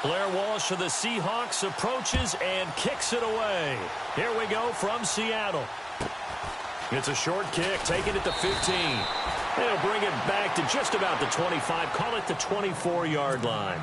Blair Walsh of the Seahawks approaches and kicks it away. Here we go from Seattle. It's a short kick, taking it to 15. They'll bring it back to just about the 25. Call it the 24-yard line.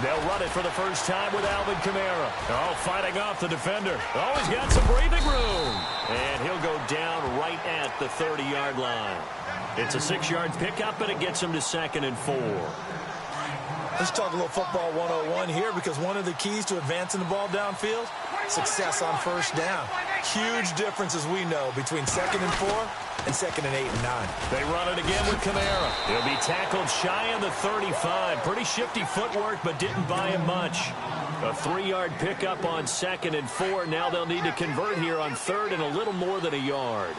They'll run it for the first time with Alvin Kamara. Oh, fighting off the defender. Oh, he's got some breathing room. And he'll go down right at the 30-yard line. It's a 6-yard pickup, and it gets him to 2nd and 4. Let's talk a little football 101 here, because one of the keys to advancing the ball downfield, success on first down. Huge difference, as we know, between 2nd and 4 and 2nd and 8 and 9. They run it again with Kamara. He'll be tackled shy of the 35. Pretty shifty footwork, but didn't buy him much. A 3-yard pickup on 2nd and 4. Now they'll need to convert here on 3rd and a little more than a yard.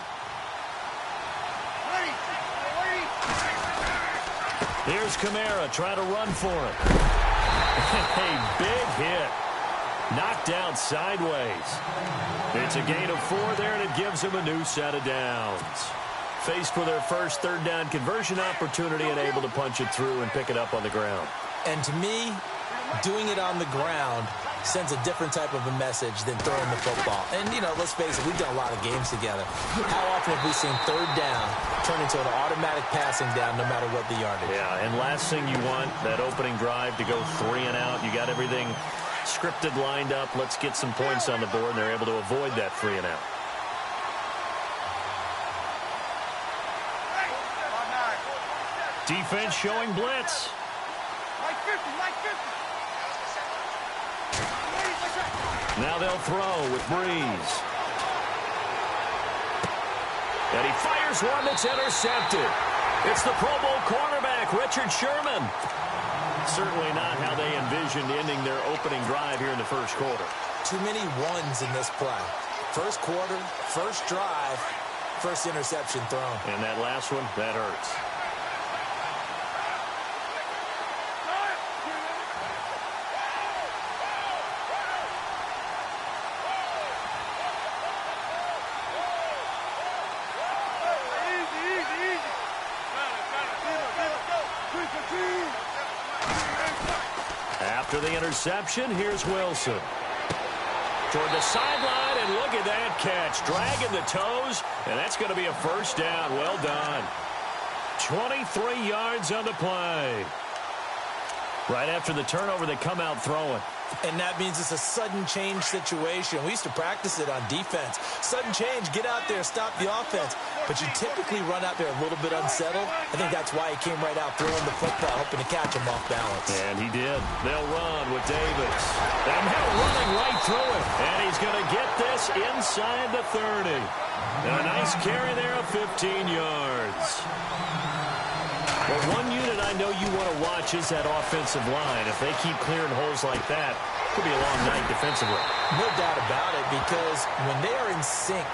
Here's Kamara trying to run for it. A big hit. Knocked down sideways. It's a gain of 4 there, and it gives him a new set of downs. Faced with their first 3rd down conversion opportunity and able to punch it through and pick it up on the ground. And to me, doing it on the ground sends a different type of a message than throwing the football. And, you know, let's face it, we've done a lot of games together. How often have we seen 3rd down turn into an automatic passing down no matter what the yardage? Yeah, and last thing you want, that opening drive to go 3 and out. You got everything scripted, lined up. Let's get some points on the board, and they're able to avoid that 3 and out. Defense showing blitz. Now they'll throw with Breeze. And he fires one that's intercepted. It's the Pro Bowl cornerback, Richard Sherman. Certainly not how they envisioned ending their opening drive here in the first quarter. Too many ones in this play. First quarter, first drive, first interception thrown. And that last one, that hurts. After the interception, here's Wilson. Toward the sideline, and look at that catch. Dragging the toes, and that's going to be a first down. Well done. 23 yards on the play. Right after the turnover, they come out throwing. And that means it's a sudden change situation. We used to practice it on defense. Sudden change, get out there, stop the offense. But you typically run out there a little bit unsettled. I think that's why he came right out throwing the football, hoping to catch him off balance. And he did. They'll run with Davis. And now running right through it. And he's going to get this inside the 30. And a nice carry there of 15 yards. Well, one unit I know you want to watch is that offensive line. If they keep clearing holes like that, it could be a long night defensively. No doubt about it, because when they are in sync,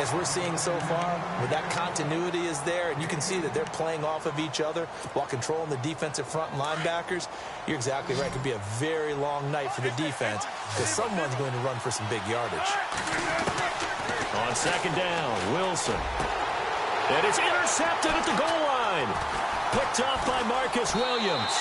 as we're seeing so far, where that continuity is there, and you can see that they're playing off of each other while controlling the defensive front and linebackers, you're exactly right. It could be a very long night for the defense, because someone's going to run for some big yardage. On 2nd down, Wilson. And it's intercepted at the goal line. Picked off by Marcus Williams.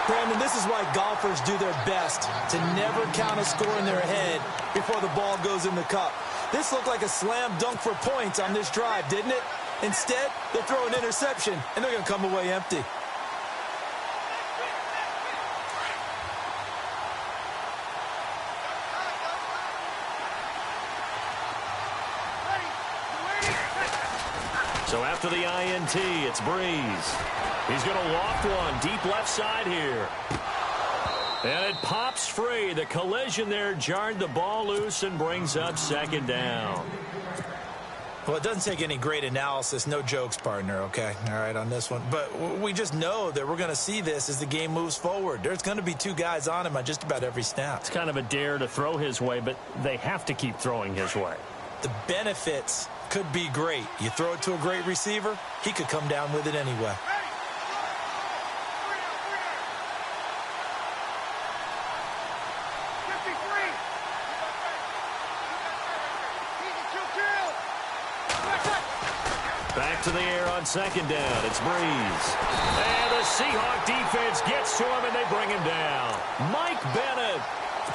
Brandon, this is why golfers do their best to never count a score in their head before the ball goes in the cup. This looked like a slam dunk for points on this drive, didn't it? Instead, they'll throw an interception, and they're going to come away empty. So after the INT, it's Breeze. He's going to loft one deep left side here. And it pops free. The collision there jarred the ball loose and brings up 2nd down. Well, it doesn't take any great analysis. No jokes, partner, okay? All right, on this one. But we just know that we're going to see this as the game moves forward. There's going to be 2 guys on him on just about every snap. It's kind of a dare to throw his way, but they have to keep throwing his way. The benefits could be great. You throw it to a great receiver, he could come down with it anyway. Back to the air on second down. It's Breeze. And the Seahawk defense gets to him, and they bring him down. Mike Bennett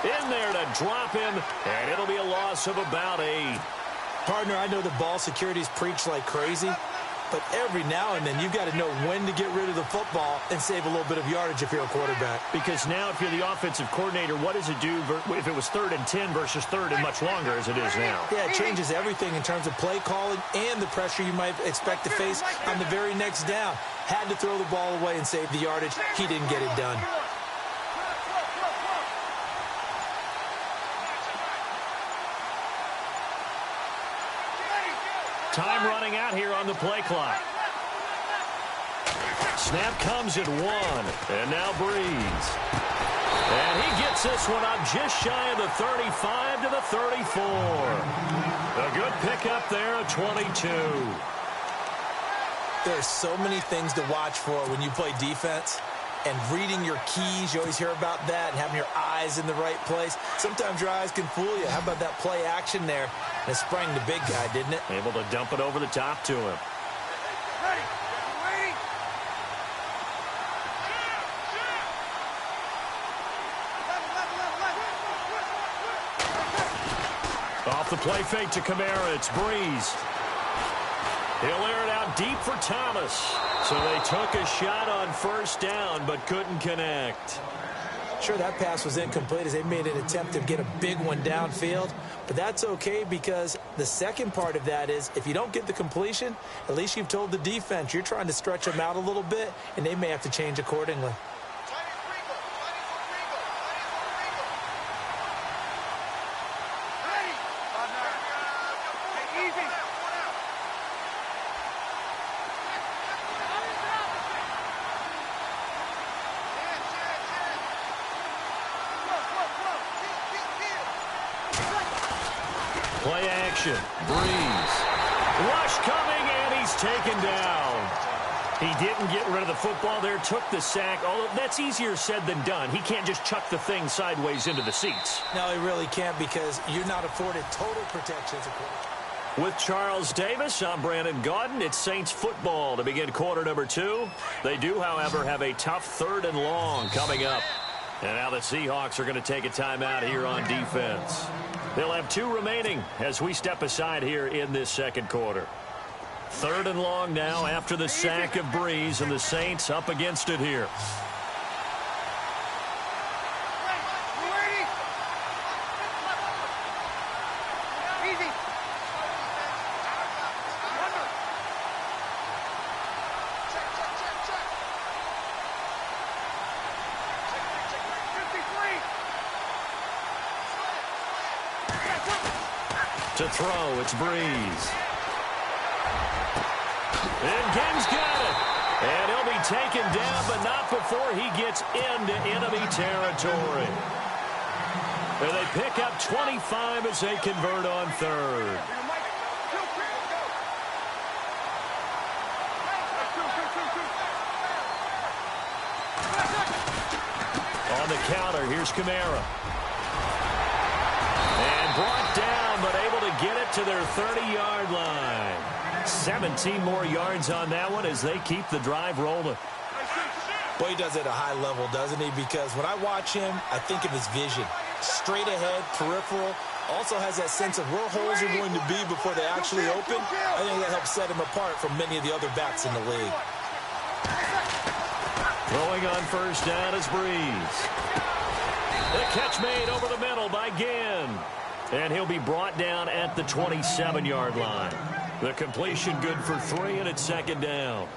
in there to drop him, and it'll be a loss of about 8. Partner, I know the ball security's preached like crazy, but every now and then you've got to know when to get rid of the football and save a little bit of yardage if you're a quarterback. Because now if you're the offensive coordinator, what does it do if it was 3rd and 10 versus 3rd and much longer as it is now? Yeah, it changes everything in terms of play calling and the pressure you might expect to face on the very next down. Had to throw the ball away and save the yardage. He didn't get it done. Time running out here on the play clock. Snap comes at 1, and now Breeze. And he gets this one up just shy of the 35 to the 34. A good pickup there at 22. There's so many things to watch for when you play defense. And reading your keys, you always hear about that, and having your eyes in the right place. Sometimes your eyes can fool you. How about that play action there? And it sprang the big guy, didn't it? Able to dump it over the top to him. Off the play fake to Kamara, it's Breeze. He'll air it out deep for Thomas. So they took a shot on first down, but couldn't connect. Sure, that pass was incomplete as they made an attempt to get a big one downfield. But that's okay because the second part of that is if you don't get the completion, at least you've told the defense you're trying to stretch them out a little bit, and they may have to change accordingly. Play action. Breeze. Rush coming, and he's taken down. He didn't get rid of the football there, took the sack. Although that's easier said than done. He can't just chuck the thing sideways into the seats. No, he really can't because you're not afforded total protection as a quarterback. With Charles Davis, I'm Brandon Gaudin. It's Saints football to begin quarter number 2. They do, however, have a tough 3rd and long coming up. And now the Seahawks are going to take a timeout here on defense. They'll have 2 remaining as we step aside here in this second quarter. 3rd and long now after the sack of Breeze, and the Saints up against it here. To throw, it's Breeze. And Ging's got it. And he'll be taken down, but not before he gets into enemy territory. And they pick up 25 as they convert on 3rd. On the counter, here's Kamara. And brought down, but able to get it to their 30-yard line. 17 more yards on that one as they keep the drive rolling. Boy, he does it at a high level, doesn't he? Because when I watch him, I think of his vision. Straight ahead, peripheral. Also has that sense of where holes are going to be before they actually open. I think that helps set him apart from many of the other backs in the league. Throwing on first down is Breeze. The catch made over the middle by Ginn. And he'll be brought down at the 27-yard line. The completion good for 3, and it's 2nd down.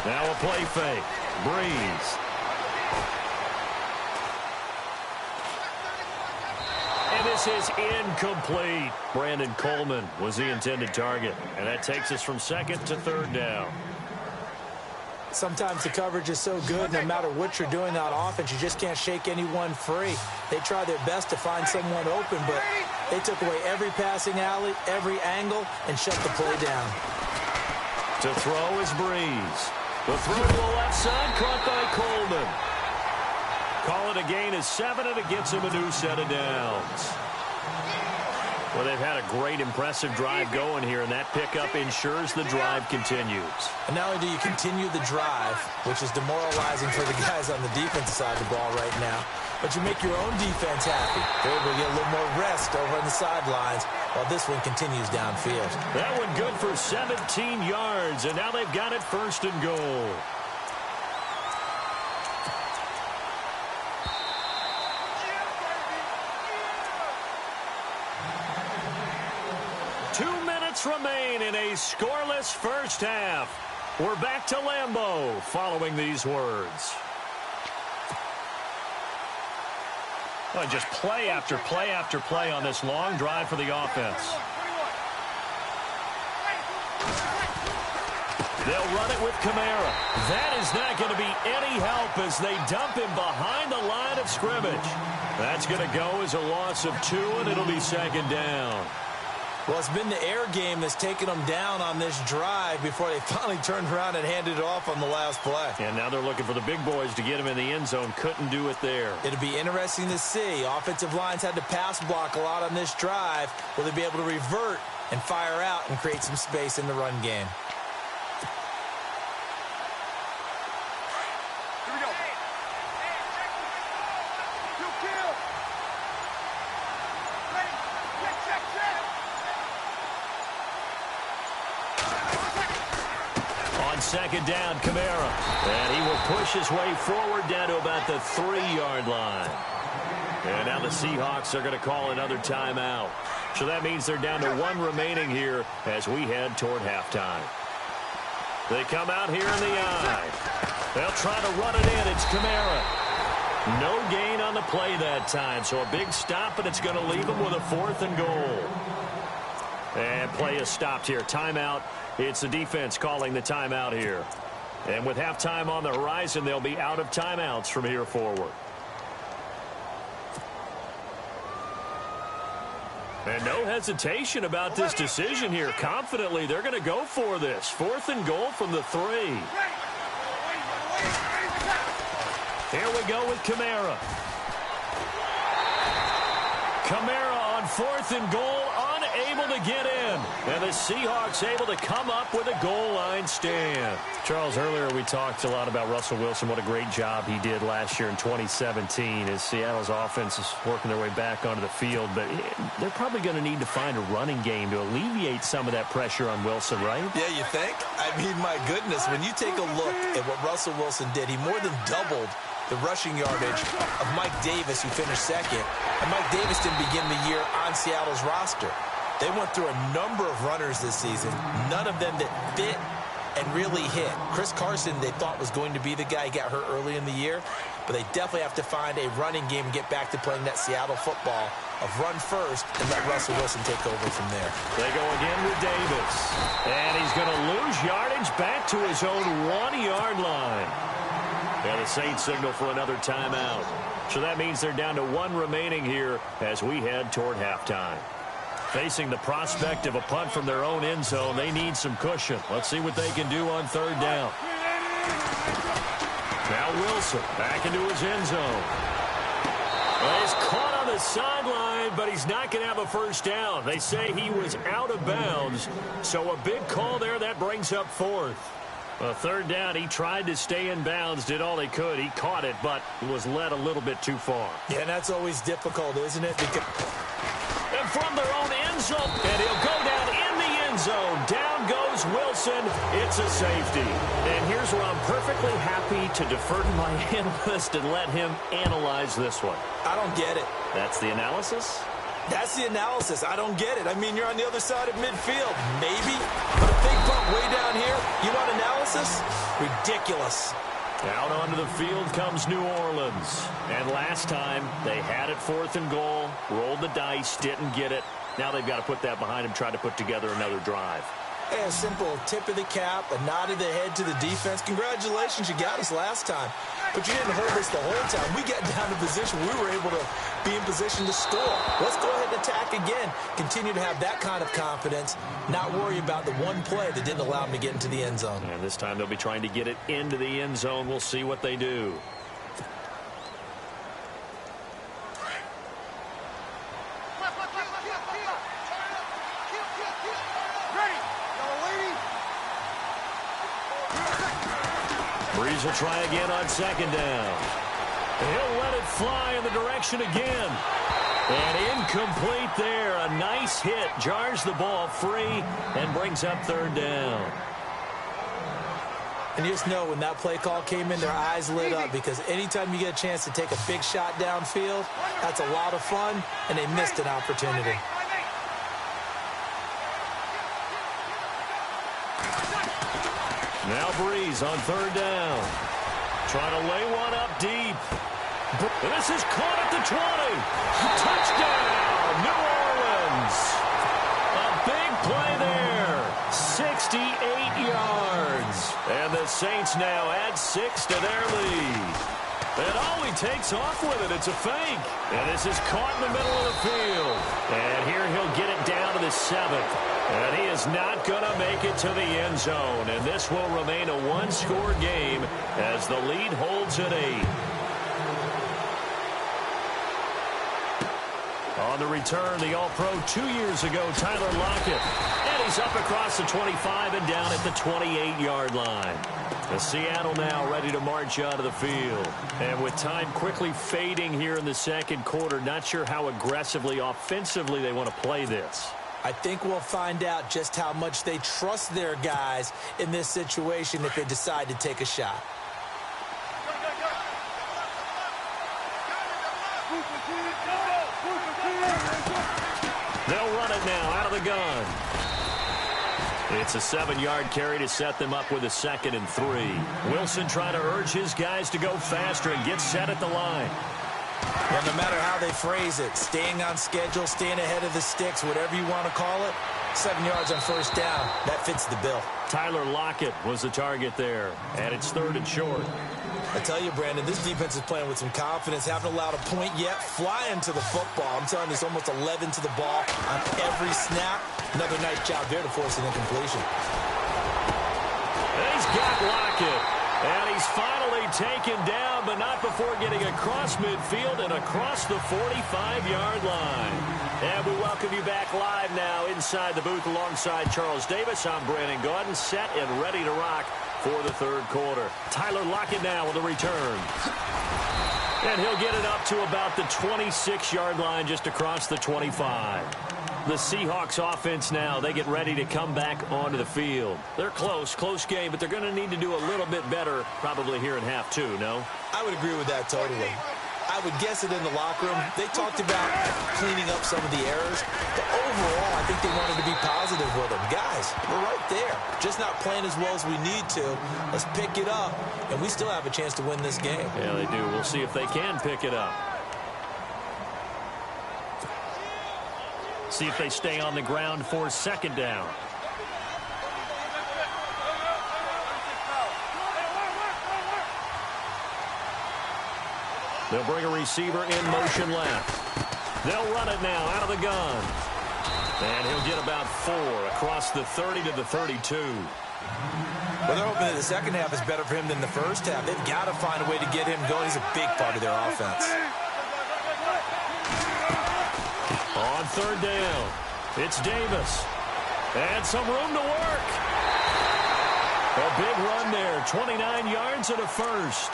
Now a play fake. Breeze. And this is incomplete. Brandon Coleman was the intended target. And that takes us from second to third down. Sometimes the coverage is so good, no matter what you're doing on offense, you just can't shake anyone free. They try their best to find someone open, but they took away every passing alley, every angle, and shut the play down. To throw is Breeze. The throw to the left side, caught by Coleman. Call it a gain of 7, and it gets him a new set of downs. Well, they've had a great, impressive drive going here, and that pickup ensures the drive continues. And not only do you continue the drive, which is demoralizing for the guys on the defensive side of the ball right now, but you make your own defense happy. They're able to get a little more rest over on the sidelines while this one continues downfield. That one good for 17 yards, and now they've got it first and goal. Remain in a scoreless first half. We're back to Lambeau following these words. Well, just play after play after play on this long drive for the offense. They'll run it with Kamara. That is not going to be any help as they dump him behind the line of scrimmage. That's going to go as a loss of 2, and it'll be second down. Well, it's been the air game that's taken them down on this drive before they finally turned around and handed it off on the last play. And now they're looking for the big boys to get him in the end zone. Couldn't do it there. It'll be interesting to see. Offensive lines had to pass block a lot on this drive. Will they be able to revert and fire out and create some space in the run game? Second down, Kamara. And he will push his way forward down to about the 3-yard line. And now the Seahawks are going to call another timeout. So that means they're down to 1 remaining here as we head toward halftime. They come out here in the eye. They'll try to run it in. It's Kamara. No gain on the play that time. So a big stop, and it's going to leave them with a 4th and goal. And play is stopped here. Timeout. It's the defense calling the timeout here. And with halftime on the horizon, they'll be out of timeouts from here forward. And no hesitation about this decision here. Confidently, they're going to go for this. 4th and goal from the 3. Here we go with Kamara. Kamara on 4th and goal, unable to get in. And the Seahawks able to come up with a goal line stand. Charles, earlier we talked a lot about Russell Wilson, what a great job he did last year in 2017 as Seattle's offense is working their way back onto the field. But they're probably going to need to find a running game to alleviate some of that pressure on Wilson, right? Yeah, you think? I mean, my goodness, when you take a look at what Russell Wilson did, he more than doubled the rushing yardage of Mike Davis, who finished second. And Mike Davis didn't begin the year on Seattle's roster. They went through a number of runners this season, none of them that fit and really hit. Chris Carson, they thought was going to be the guy. He got hurt early in the year, but they definitely have to find a running game and get back to playing that Seattle football of run first and let Russell Wilson take over from there. They go again with Davis, and he's going to lose yardage back to his own 1-yard line. And the Saints signal for another timeout. So that means they're down to 1 remaining here as we head toward halftime. Facing the prospect of a punt from their own end zone, they need some cushion. Let's see what they can do on 3rd down. Now Wilson back into his end zone. Well, he's caught on the sideline, but he's not going to have a first down. They say he was out of bounds, so a big call there. That brings up 4th. Well, 3rd down, he tried to stay in bounds, did all he could. He caught it, but was led a little bit too far. Yeah, and that's always difficult, isn't it? Because and from their own end zone, and he'll go down in the end zone. Down goes Wilson. It's a safety. And here's where I'm perfectly happy to defer to my analyst and let him analyze this one. I don't get it. That's the analysis. That's the analysis. I don't get it. I mean, you're on the other side of midfield. Maybe. But a big bump way down here. You want analysis? Ridiculous. Out onto the field comes New Orleans. And last time, they had it 4th and goal, rolled the dice, didn't get it. Now they've got to put that behind them, try to put together another drive. Hey, a simple tip of the cap, a nod of the head to the defense. Congratulations, you got us last time. But you didn't hold us the whole time. We got down to position. We were able to be in position to score. Let's go ahead and attack again. Continue to have that kind of confidence. Not worry about the one play that didn't allow them to get into the end zone. And this time they'll be trying to get it into the end zone. We'll see what they do. Breeze will try again on 2nd down. He'll let it fly in the direction again. And incomplete there. A nice hit. Jars the ball free and brings up 3rd down. And you just know when that play call came in, their eyes lit up, because anytime you get a chance to take a big shot downfield, that's a lot of fun, and they missed an opportunity. Now Breeze on 3rd down. Trying to lay one up deep. This is caught at the 20. Touchdown, New Orleans. A big play there. 68 yards. And the Saints now add 6 to their lead. And all he takes off with it, it's a fake. And this is caught in the middle of the field. And here he'll get it down to the 7th. And he is not going to make it to the end zone. And this will remain a one-score game as the lead holds at 8. On the return, the All-Pro 2 years ago, Tyler Lockett. And he's up across the 25 and down at the 28-yard line. The Seattle now ready to march out of the field. And with time quickly fading here in the 2nd quarter, not sure how aggressively, offensively they want to play this. I think we'll find out just how much they trust their guys in this situation if they decide to take a shot. They'll run it now out of the gun. It's a 7-yard carry to set them up with a 2nd and 3. Wilson trying to urge his guys to go faster and get set at the line. Well, no matter how they phrase it, staying on schedule, staying ahead of the sticks, whatever you want to call it, 7 yards on 1st down, that fits the bill. Tyler Lockett was the target there, and it's 3rd and short. I tell you, Brandon, this defense is playing with some confidence. Haven't allowed a point yet. Flying to the football. I'm telling you, it's almost 11 to the ball on every snap. Another nice job there to force an incompletion. And he's got Lockett. And he's finally taken down, but not before getting across midfield and across the 45-yard line. And we welcome you back live now inside the booth alongside Charles Davis. I'm Brandon Gaudin, set and ready to rock for the 3rd quarter. Tyler Lockett now with a return. And he'll get it up to about the 26-yard line, just across the 25. The Seahawks offense now, they get ready to come back onto the field. They're close game, but they're going to need to do a little bit better probably here in half 2, no? I would agree with that totally. I would guess it in the locker room. They talked about cleaning up some of the errors, but overall, I think they wanted to be positive with them. Guys, we're right there. Just not playing as well as we need to. Let's pick it up, and we still have a chance to win this game. Yeah, they do. We'll see if they can pick it up. See if they stay on the ground for 2nd down. They'll bring a receiver in motion left. They'll run it now out of the gun. And he'll get about 4 across the 30 to the 32. Well, they're hoping that the second half is better for him than the first half. They've got to find a way to get him going. He's a big part of their offense. On 3rd down, it's Davis. And some room to work. A big run there, 29 yards and a first.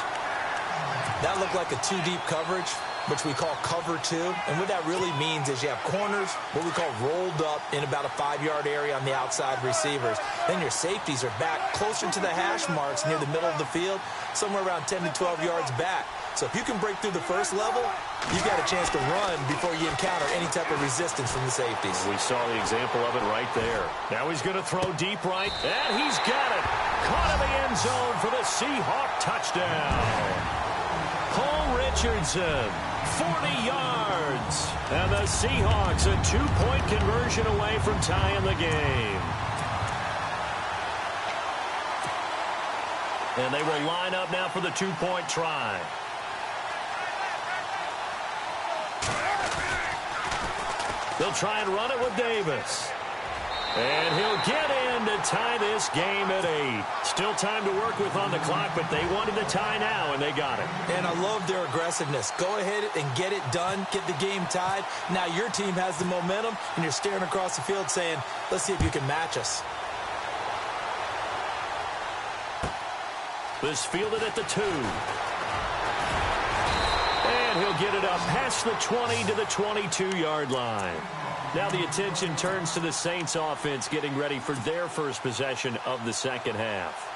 That looked like a 2-deep coverage, which we call cover 2. And what that really means is you have corners, what we call rolled up in about a 5-yard area on the outside receivers. Then your safeties are back closer to the hash marks near the middle of the field, somewhere around 10 to 12 yards back. So if you can break through the first level, you've got a chance to run before you encounter any type of resistance from the safeties. We saw the example of it right there. Now he's going to throw deep right, and he's got it. Caught in the end zone for the Seahawk touchdown. Paul Richardson, 40 yards. And the Seahawks a 2-point conversion away from tying the game. And they will line up now for the 2-point try. They'll try and run it with Davis. And he'll get in to tie this game at 8. Still time to work with on the clock, but they wanted the tie now, and they got it. And I love their aggressiveness. Go ahead and get it done, get the game tied. Now your team has the momentum, and you're staring across the field saying, let's see if you can match us. This fielded at the 2. And he'll get it up past the 20 to the 22-yard line. Now the attention turns to the Saints offense getting ready for their first possession of the second half.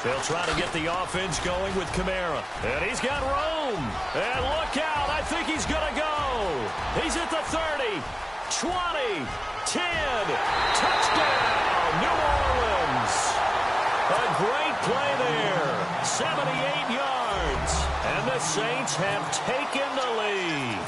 They'll try to get the offense going with Kamara. And he's got room. And look out. I think he's going to go. He's at the 30, 20, 10. Touchdown, New Orleans. A great play there. 78 yards. And the Saints have taken the lead.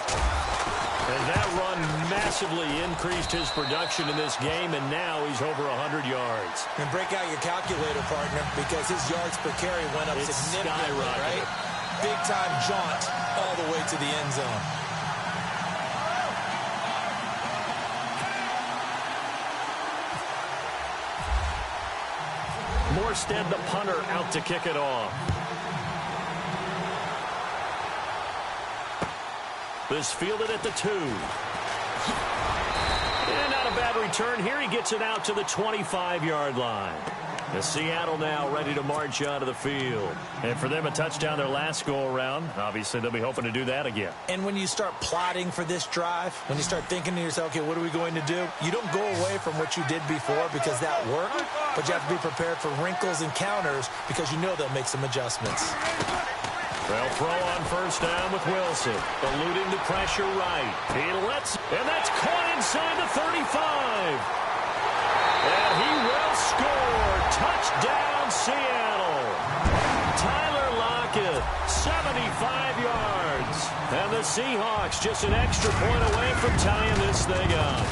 And that run massively increased his production in this game, and now he's over 100 yards. And break out your calculator, partner, because his yards per carry went up significantly, right? Big-time jaunt all the way to the end zone. Morstead, the punter, out to kick it off. This fielded at the 2. And not a bad return here. He gets it out to the 25-yard line. The Seattle now ready to march onto the field. And for them, a touchdown their last go-around. Obviously, they'll be hoping to do that again. And when you start plotting for this drive, when you start thinking to yourself, okay, what are we going to do? You don't go away from what you did before because that worked, but you have to be prepared for wrinkles and counters because you know they'll make some adjustments. They'll throw on first down with Wilson, eluding the pressure right. He lets, and that's caught inside the 35. And he will score. Touchdown, Seattle. Tyler Lockett, 75 yards. And the Seahawks just an extra point away from tying this thing up.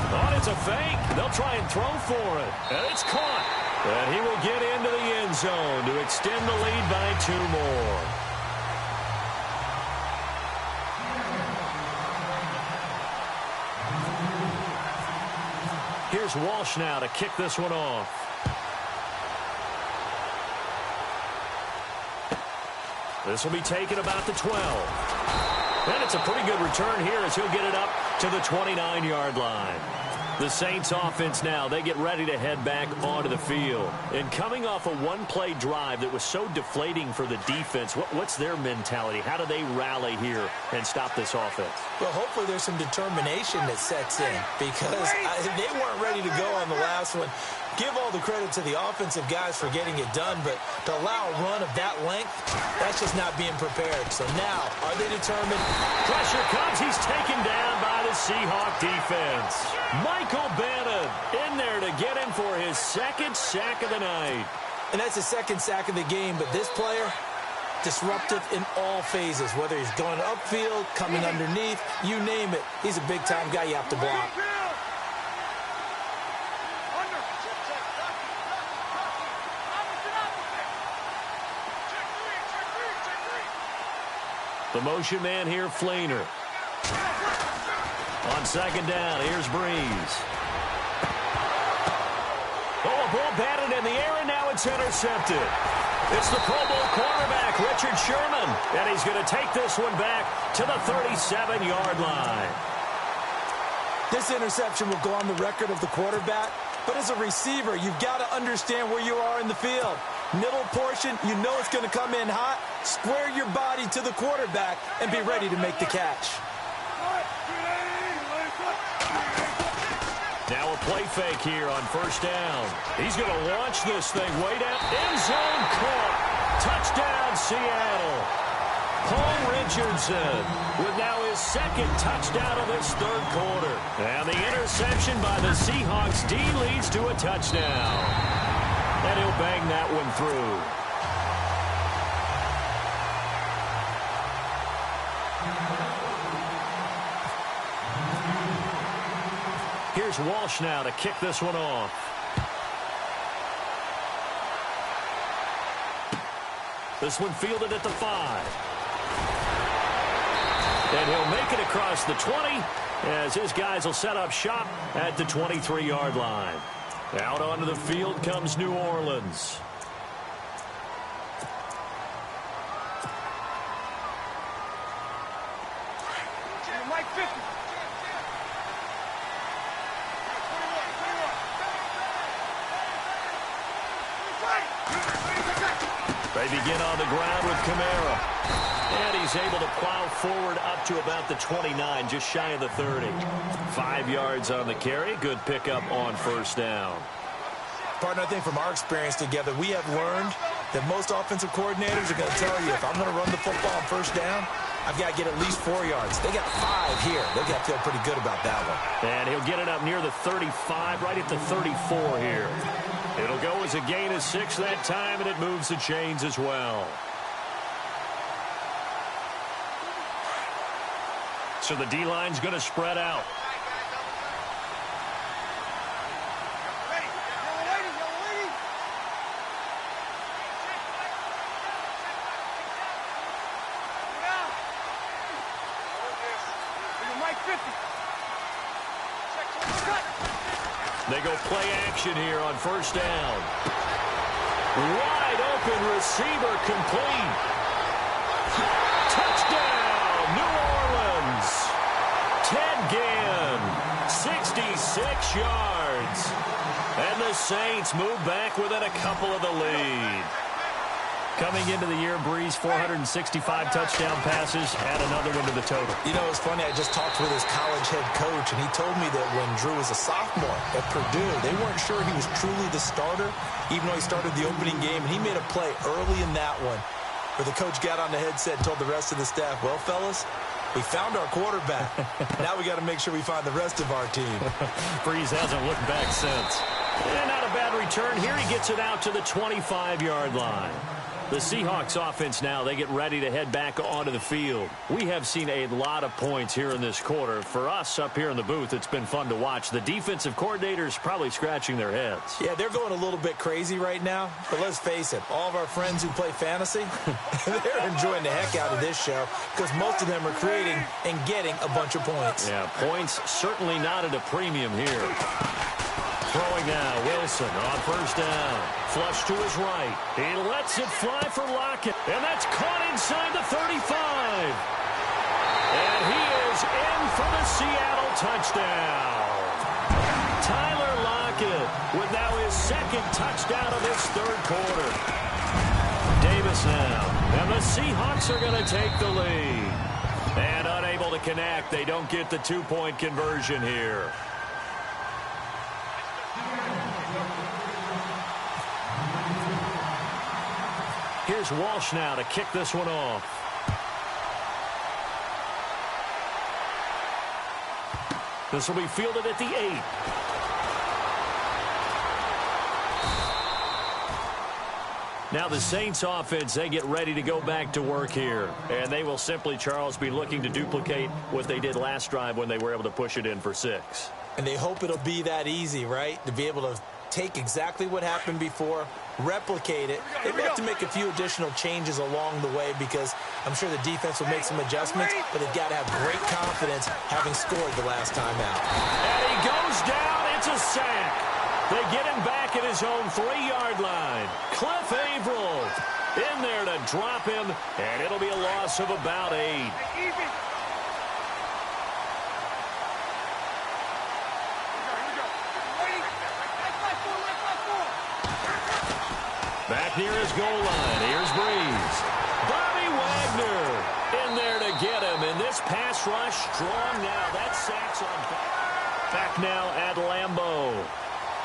Oh, it's a fake. They'll try and throw for it. And it's caught. And he will get into the end zone to extend the lead by 2 more. Here's Walsh now to kick this one off. This will be taken about the 12. And it's a pretty good return here as he'll get it up to the 29-yard line. The Saints offense now, they get ready to head back onto the field. And coming off a one-play drive that was so deflating for the defense, what's their mentality? How do they rally here and stop this offense? Well, hopefully there's some determination that sets in because they weren't ready to go on the last one. Give all the credit to the offensive guys for getting it done, but to allow a run of that length, that's just not being prepared. So now, are they determined? Pressure comes. He's taken down by the Seahawk defense. Michael Bannon in there to get him for his second sack of the night. And that's the second sack of the game, but this player, disruptive in all phases, whether he's going upfield, coming underneath, you name it. He's a big-time guy you have to block. The motion man here, Flainer. On second down, here's Breeze. Oh, a ball batted in the air, and now it's intercepted. It's the Pro Bowl quarterback, Richard Sherman, and he's going to take this one back to the 37-yard line. This interception will go on the record of the quarterback, but as a receiver, you've got to understand where you are in the field. Middle portion, you know it's going to come in hot. Square your body to the quarterback and be ready to make the catch. Now a play fake here on first down. He's going to launch this thing way down. End zone caught. Touchdown, Seattle. Paul Richardson with now his second touchdown of this third quarter. And the interception by the Seahawks D leads to a touchdown. And he'll bang that one through. Here's Walsh now to kick this one off. This one fielded at the 5. And he'll make it across the 20 as his guys will set up shop at the 23-yard line. Out onto the field comes New Orleans. They begin on the ground with Kamara. And he's able to plow forward up to about the 29, just shy of the 30. 5 yards on the carry. Good pickup on first down. Partner, I think from our experience together, we have learned that most offensive coordinators are going to tell you, if I'm going to run the football on first down, I've got to get at least 4 yards. They got 5 here. They've got to feel pretty good about that one. And he'll get it up near the 35, right at the 34 here. It'll go as a gain of 6 that time, and it moves the chains as well. So the D-line's going to spread out. They go play action here on first down. Wide open receiver complete. Touchdown, New Orleans. Ted Ginn, 66 yards. And the Saints move back within a couple of the lead. Coming into the year, Breeze, 465 touchdown passes, add another one to the total. You know, it's funny, I just talked with his college head coach, and he told me that when Drew was a sophomore at Purdue, they weren't sure he was truly the starter, even though he started the opening game, and he made a play early in that one where the coach got on the headset and told the rest of the staff, well, fellas, we found our quarterback. Now we got to make sure we find the rest of our team. Breeze hasn't looked back since. And not a bad return. Here he gets it out to the 25-yard line. The Seahawks offense now, they get ready to head back onto the field. We have seen a lot of points here in this quarter. For us up here in the booth, it's been fun to watch. The defensive coordinators probably scratching their heads. Yeah, they're going a little bit crazy right now. But let's face it, all of our friends who play fantasy, they're enjoying the heck out of this show because most of them are creating and getting a bunch of points. Yeah, points certainly not at a premium here. Throwing now, Wilson on first down. Flush to his right. He lets it fly for Lockett. And that's caught inside the 35. And he is in for the Seattle touchdown. Tyler Lockett with now his second touchdown of this third quarter. Davis now. And the Seahawks are going to take the lead. And unable to connect. They don't get the two-point conversion here. Here's Walsh now to kick this one off. This will be fielded at the 8. Now the Saints offense, they get ready to go back to work here. And they will simply, Charles, be looking to duplicate what they did last drive when they were able to push it in for 6. And they hope it'll be that easy, right? To be able to take exactly what happened before, replicate it. They may have to make a few additional changes along the way because I'm sure the defense will make some adjustments, but they've got to have great confidence having scored the last time out. And he goes down. It's a sack. They get him back at his own 3-yard line. Cliff Averill in there to drop him, and it'll be a loss of about 8. Back near his goal line. Here's Breeze. Bobby Wagner in there to get him. And this pass rush strong now. That sack's on. Back now at Lambeau.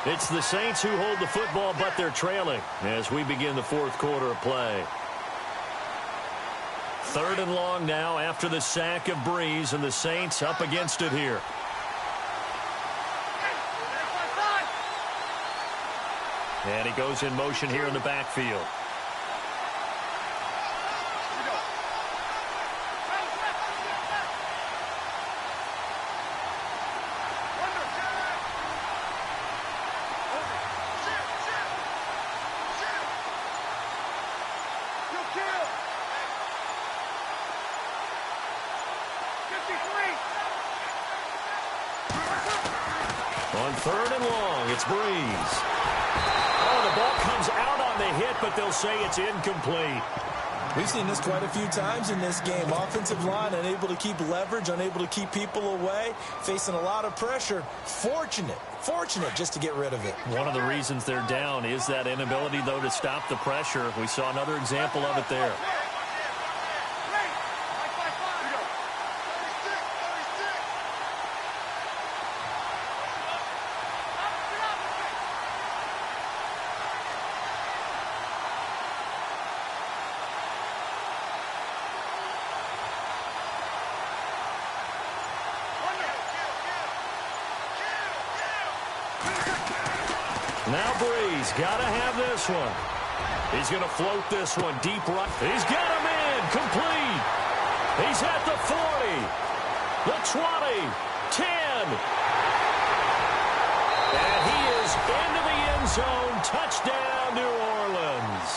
It's the Saints who hold the football, but they're trailing as we begin the fourth quarter of play. 3rd and long now after the sack of Breeze, and the Saints up against it here. And he goes in motion here in the backfield. On 3rd and long, it's Breeze. Oh, the ball comes out on the hit, but they'll say it's incomplete. We've seen this quite a few times in this game. Offensive line unable to keep leverage, unable to keep people away, facing a lot of pressure. Fortunate just to get rid of it. One of the reasons they're down is that inability, though, to stop the pressure. We saw another example of it there. Now Breeze got to have this one. He's going to float this one deep right. He's got him in. Complete. He's at the 40, the 20, 10. And he is into the end zone. Touchdown, New Orleans.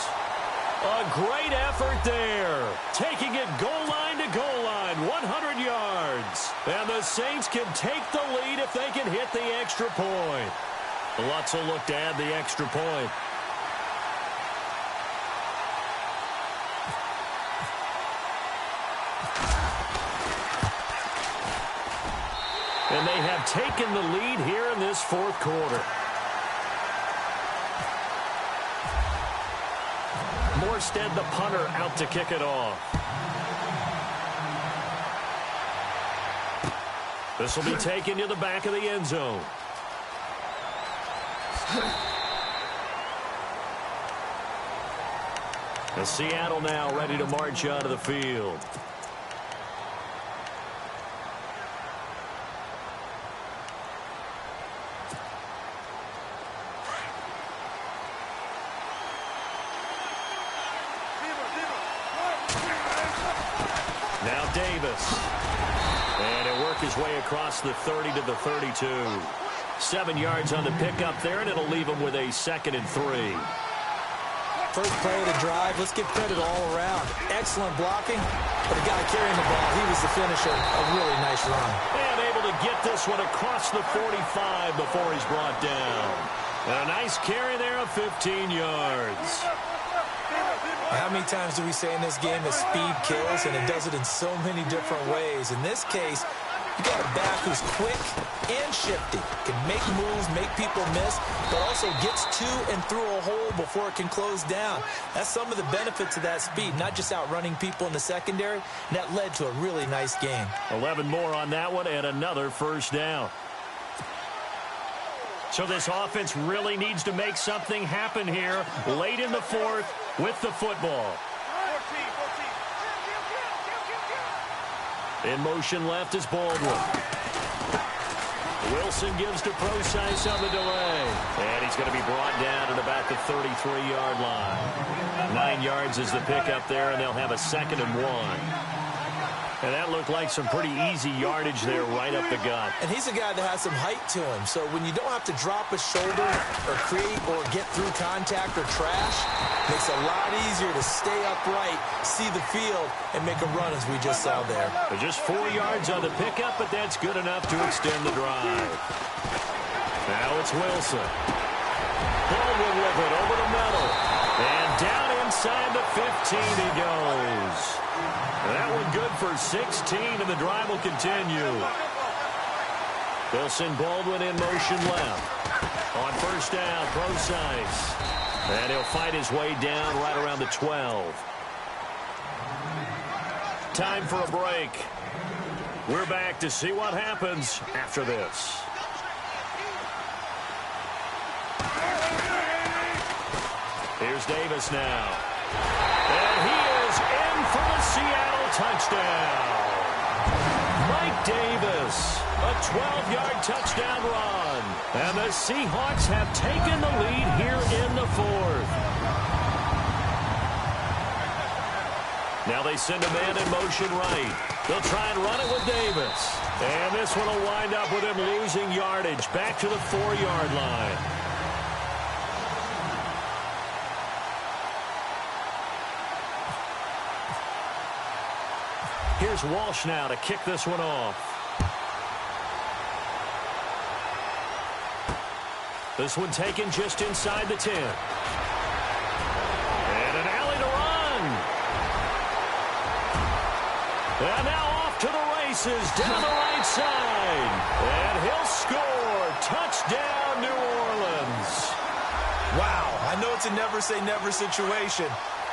A great effort there. Taking it goal line to goal line, 100 yards. And the Saints can take the lead if they can hit the extra point. Lutz will look to add the extra point. And they have taken the lead here in this fourth quarter. Morstead, the punter, out to kick it off. This will be taken to the back of the end zone. And Seattle now ready to march onto the field. Now Davis. And he'll work his way across the 30 to the 32. 7 yards on the pickup there, and it'll leave him with a 2nd and 3. First play of the drive, let's give credit all around. Excellent blocking, but the guy carrying the ball, he was the finisher. A really nice run. And able to get this one across the 45 before he's brought down. And a nice carry there of 15 yards. How many times do we say in this game that speed kills, and it does it in so many different ways? In this case, you got a back who's quick and shifty, can make moves, make people miss, but also gets to and through a hole before it can close down. That's some of the benefits of that speed, not just outrunning people in the secondary. And that led to a really nice game. 11 more on that one and another first down. So this offense really needs to make something happen here late in the fourth with the football. In motion left is Baldwin. Wilson gives to Procise on the delay. And he's going to be brought down at about the 33-yard line. 9 yards is the pickup there, and they'll have a 2nd and 1. And that looked like some pretty easy yardage there right up the gut. And he's a guy that has some height to him. So when you don't have to drop a shoulder or create or get through contact or trash, it makes it a lot easier to stay upright, see the field, and make a run as we just saw there. But just 4 yards on the pickup, but that's good enough to extend the drive. Now it's Wilson. Baldwin with it over the middle. And down inside the 15 he goes. That one good for 16, and the drive will continue. They'll send Baldwin in motion left. On first down, Procise. And he'll fight his way down right around the 12. Time for a break. We're back to see what happens after this. Here's Davis now. And he is in for the Seattle touchdown. Mike Davis, a 12-yard touchdown run. And the Seahawks have taken the lead here in the fourth. Now they send a man in motion right. They'll try and run it with Davis. And this one will wind up with him losing yardage back to the 4-yard line. Here's Walsh now to kick this one off. This one taken just inside the 10. And an alley to run. And now off to the races down the right side. And he'll score. Touchdown, New Orleans. Wow, I know it's a never-say-never situation,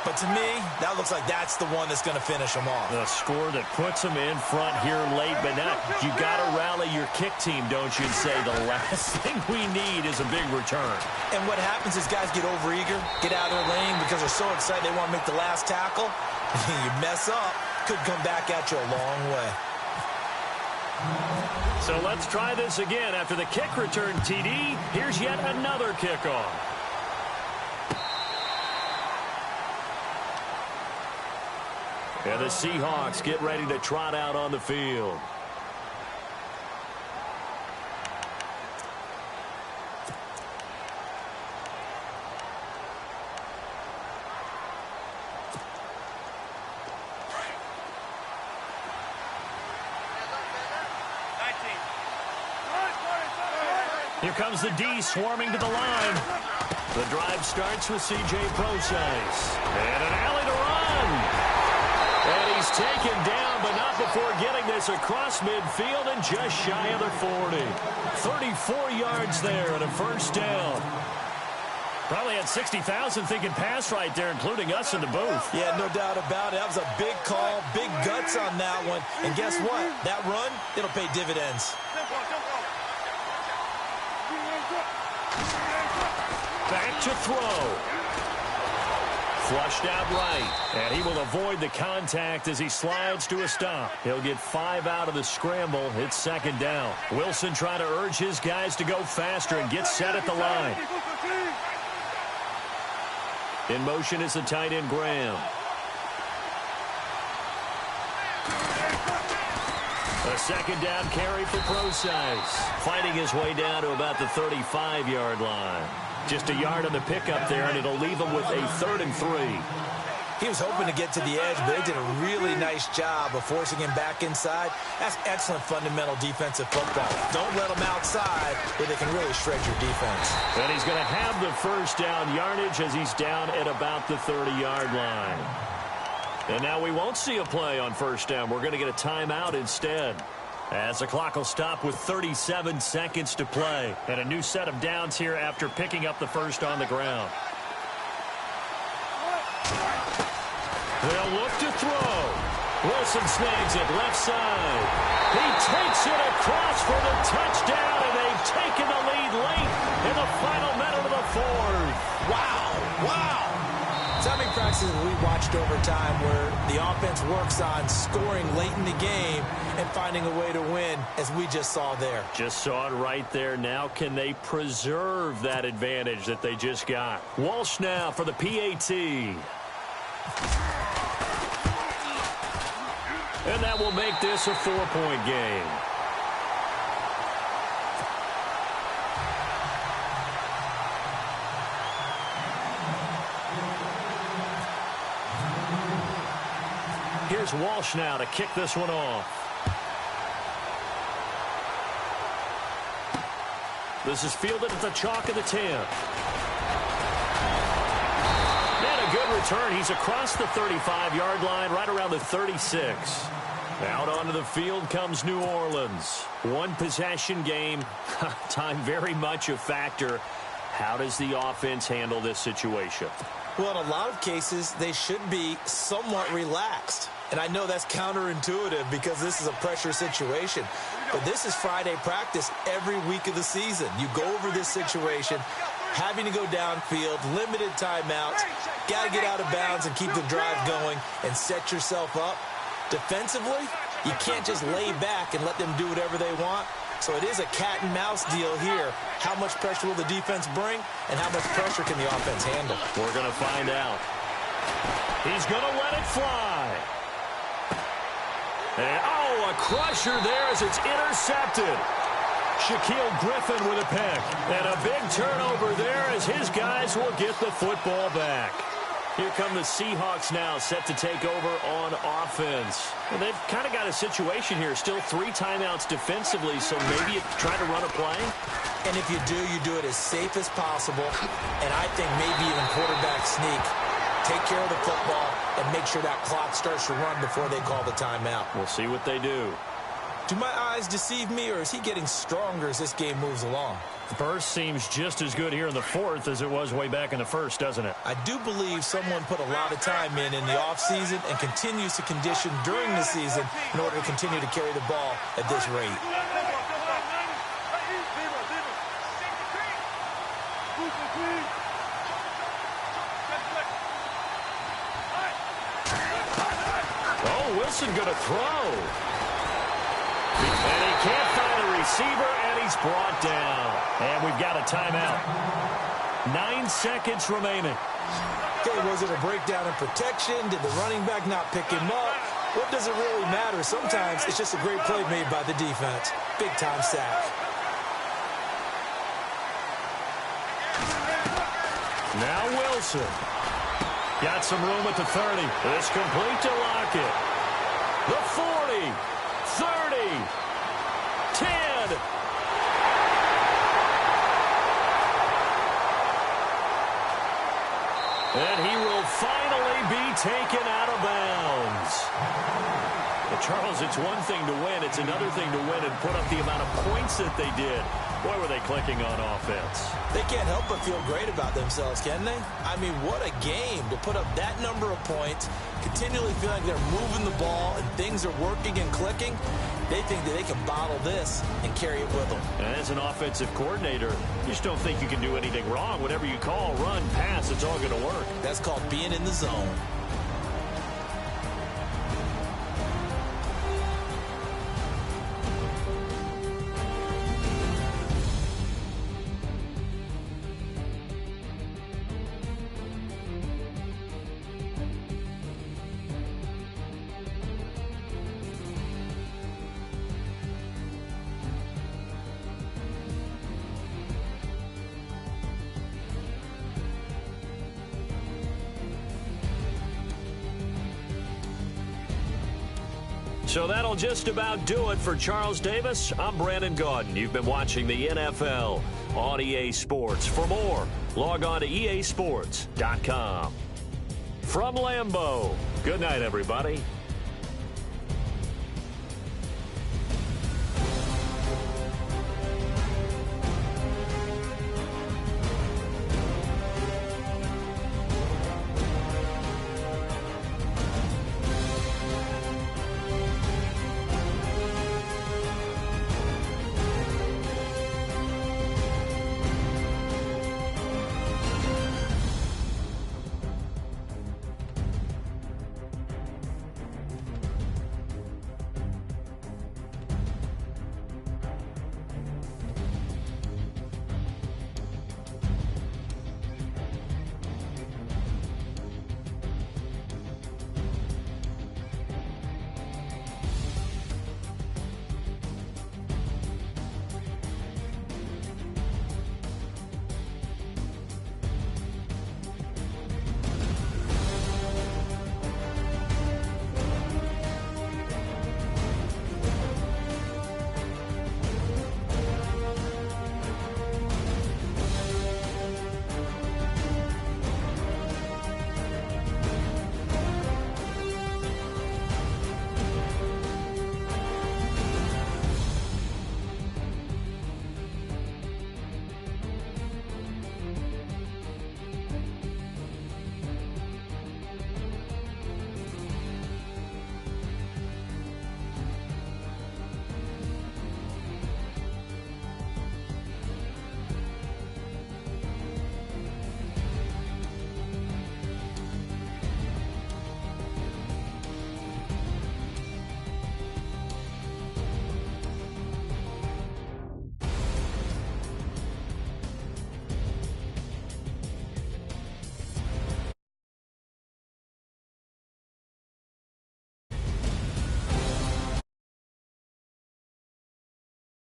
but to me, that looks like that's the one that's going to finish them off. A score that puts them in front here late, but now you got to rally your kick team, don't you, and say the last thing we need is a big return. And what happens is guys get overeager, get out of their lane because they're so excited they want to make the last tackle. You mess up, could come back at you a long way. So let's try this again. After the kick return, TD, here's yet another kickoff. And the Seahawks get ready to trot out on the field. Here comes the D swarming to the line. The drive starts with C.J. Procise. And an alley to run. And he's taken down, but not before getting this across midfield and just shy of the 40. 34 yards there and a first down. Probably had 60,000 thinking pass right there, including us in the booth. Yeah, no doubt about it. That was a big call, big guts on that one. And guess what? That run, it'll pay dividends. Back to throw. Flushed out right, and he will avoid the contact as he slides to a stop. He'll get 5 out of the scramble. It's second down. Wilson trying to urge his guys to go faster and get set at the line. In motion is the tight end Graham. A second down carry for Procise. Fighting his way down to about the 35-yard line. Just a yard on the pickup there, and it'll leave him with a 3rd and 3. He was hoping to get to the edge, but they did a really nice job of forcing him back inside. That's excellent fundamental defensive football. Don't let them outside where they can really shred your defense. And he's going to have the first down yardage as he's down at about the 30-yard line. And now we won't see a play on first down. We're going to get a timeout instead. As the clock will stop with 37 seconds to play. And a new set of downs here after picking up the first on the ground. They'll look to throw. Wilson snags it left side. He takes it across for the touchdown, and they've taken the lead late in the final minute of the fourth. Wow, wow. So many practices we watched over time where the offense works on scoring late in the game and finding a way to win, as we just saw there. Just saw it right there. Now can they preserve that advantage that they just got? Walsh now for the PAT. And that will make this a 4-point game. Here's Walsh now to kick this one off. This is fielded at the chalk of the 10. And a good return. He's across the 35-yard line, right around the 36. Out onto the field comes New Orleans. One possession game. Time very much a factor. How does the offense handle this situation? Well, in a lot of cases, they should be somewhat relaxed. And I know that's counterintuitive because this is a pressure situation. But this is Friday practice every week of the season. You go over this situation, having to go downfield, limited timeouts, got to get out of bounds and keep the drive going and set yourself up. Defensively, you can't just lay back and let them do whatever they want. So it is a cat and mouse deal here. How much pressure will the defense bring, and how much pressure can the offense handle? We're going to find out. He's going to let it fly. And, oh, a crusher there as it's intercepted. Shaquille Griffin with a pick. And a big turnover there as his guys will get the football back. Here come the Seahawks now, set to take over on offense. Well, they've kind of got a situation here. Still 3 timeouts defensively, so maybe you try to run a play. And if you do it as safe as possible. And I think maybe even quarterback sneak. Take care of the football and make sure that clock starts to run before they call the timeout. We'll see what they do. Do my eyes deceive me, or is he getting stronger as this game moves along? The burst seems just as good here in the fourth as it was way back in the first, doesn't it? I do believe someone put a lot of time in the offseason and continues to condition during the season in order to continue to carry the ball at this rate. Oh, Wilson going to throw. And he can't find a receiver, and he's brought down. And we've got a timeout. 9 seconds remaining. Okay, was it a breakdown in protection? Did the running back not pick him up? What does it really matter? Sometimes it's just a great play made by the defense. Big-time sack. Now Wilson. Got some room at the 30. It's complete to Lockett. The 40. 30, 10. And he will finally be taken out of bounds. Well, Charles, it's one thing to win. It's another thing to win and put up the amount of points that they did. Boy, were they clicking on offense. They can't help but feel great about themselves, can they? I mean, what a game to put up that number of points, continually feel like they're moving the ball and things are working and clicking. They think that they can bottle this and carry it with them. And as an offensive coordinator, you just don't think you can do anything wrong. Whatever you call, run, pass, it's all going to work. That's called being in the zone. So that'll just about do it for Charles Davis. I'm Brandon Gaudin. You've been watching the NFL on EA Sports. For more, log on to easports.com. From Lambeau, good night, everybody.